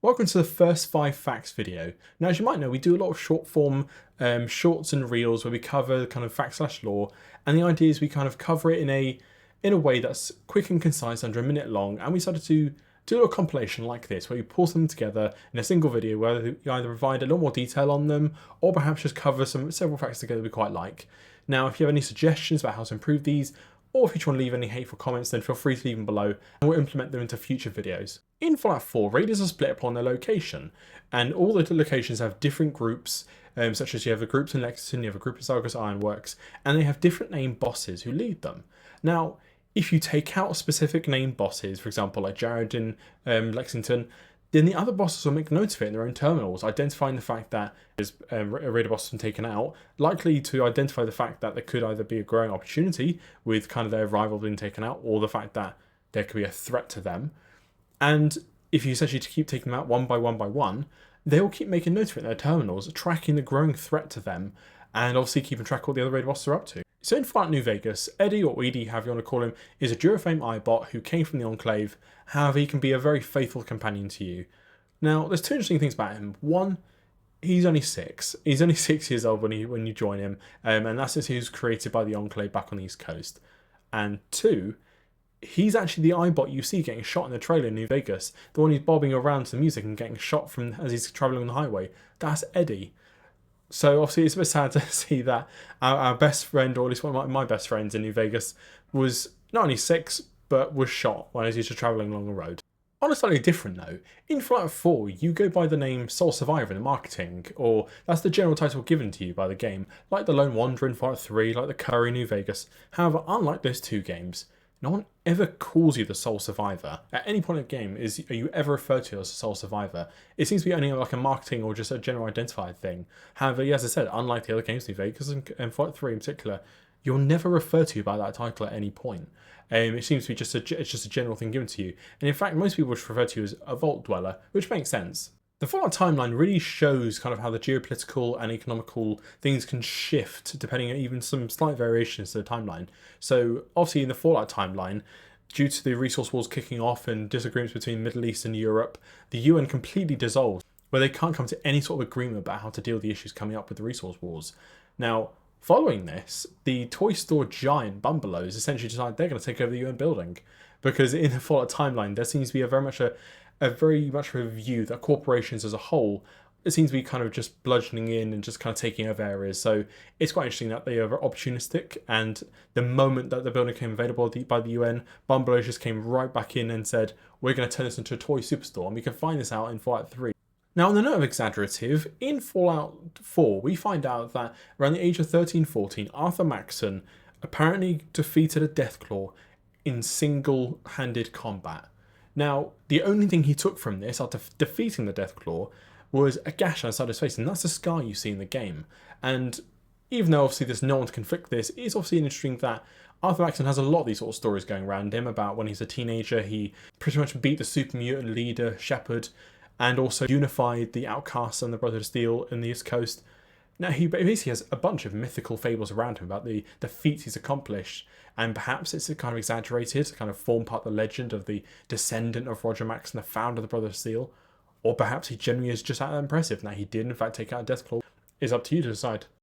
Welcome to the first 5 facts video. Now, as you might know, we do a lot of short form shorts and reels where we cover kind of fact/lore, and the idea is we kind of cover it in a way that's quick and concise, under a minute long, and we started to do a compilation like this where we pull them together in a single video where you either provide a lot more detail on them or perhaps just cover several facts together we quite like. Now, if you have any suggestions about how to improve these, or if you just want to leave any hateful comments, then feel free to leave them below and we'll implement them into future videos. In Fallout 4, raiders are split upon their location, and all the locations have different groups, such as you have the groups in Lexington, you have a group in Sargos Ironworks, and they have different named bosses who lead them. Now, if you take out specific named bosses, for example, like Jared in Lexington, then the other bosses will make notes of it in their own terminals, identifying the fact that there's a raider boss been taken out, likely to identify the fact that there could either be a growing opportunity with kind of their rival being taken out, or the fact that there could be a threat to them. And if you essentially keep taking them out one by one, they will keep making notes of it in their terminals, tracking the growing threat to them, and obviously keeping track of what the other raider bosses are up to. So in Fallout New Vegas, Eddie, or Edie, however you want to call him, is a Duraflame iBot who came from the Enclave. However, he can be a very faithful companion to you. Now, there's two interesting things about him. One, he's only 6. He's only 6 years old when you join him, and that's since he was created by the Enclave back on the East Coast. And two, he's actually the iBot you see getting shot in the trailer in New Vegas. The one who's bobbing around to the music and getting shot from as he's travelling on the highway. That's Eddie. So obviously it's a bit sad to see that our best friend, or at least one of my best friends in New Vegas, was not only 6, but was shot while he was just travelling along the road. On a slightly different note, in Fallout 4 you go by the name Sole Survivor in the marketing, or that's the general title given to you by the game, like the Lone Wanderer in Fallout 3, like the Curry in New Vegas. However, unlike those two games, no one ever calls you the Sole Survivor. At any point in the game, are you ever referred to as a Sole Survivor? It seems to be only like a marketing or just a general identified thing. However, as I said, unlike the other games, New Vegas and Fallout 3 in particular, you're never referred to by that title at any point. It seems to be just a general thing given to you. And in fact, most people just refer to you as a Vault Dweller, which makes sense. The Fallout timeline really shows kind of how the geopolitical and economical things can shift depending on even some slight variations to the timeline. So obviously in the Fallout timeline, due to the resource wars kicking off and disagreements between Middle East and Europe, the UN completely dissolves, where they can't come to any sort of agreement about how to deal with the issues coming up with the resource wars. Now, following this, the toy store giant Bungalows essentially decide they're going to take over the UN building, because in the Fallout timeline there seems to be a very much a view that corporations as a whole, it seems to be kind of just bludgeoning in and just kind of taking over areas. So it's quite interesting that they are opportunistic, and the moment that the building became available by the UN, Bungalows just came right back in and said, we're going to turn this into a toy superstore, and we can find this out in Fallout 3. Now, on the note of exaggerative, in Fallout 4, we find out that around the age of 13-14, Arthur Maxson apparently defeated a Deathclaw in single-handed combat. Now, the only thing he took from this after defeating the Deathclaw was a gash outside his face, and that's the scar you see in the game. And even though obviously there's no one to conflict this, it's obviously interesting that Arthur Maxson has a lot of these sort of stories going around him about when he's a teenager, he pretty much beat the super mutant leader, Shepard, and also unified the Outcasts and the Brotherhood of Steel in the East Coast. Now, he basically has a bunch of mythical fables around him about the feats he's accomplished, and perhaps it's kind of exaggerated to kind of form part of the legend of the descendant of Roger Maxson, the founder of the Brotherhood of Steel, or perhaps he genuinely is just that impressive. Now, he did in fact take out Deathclaw. It's up to you to decide.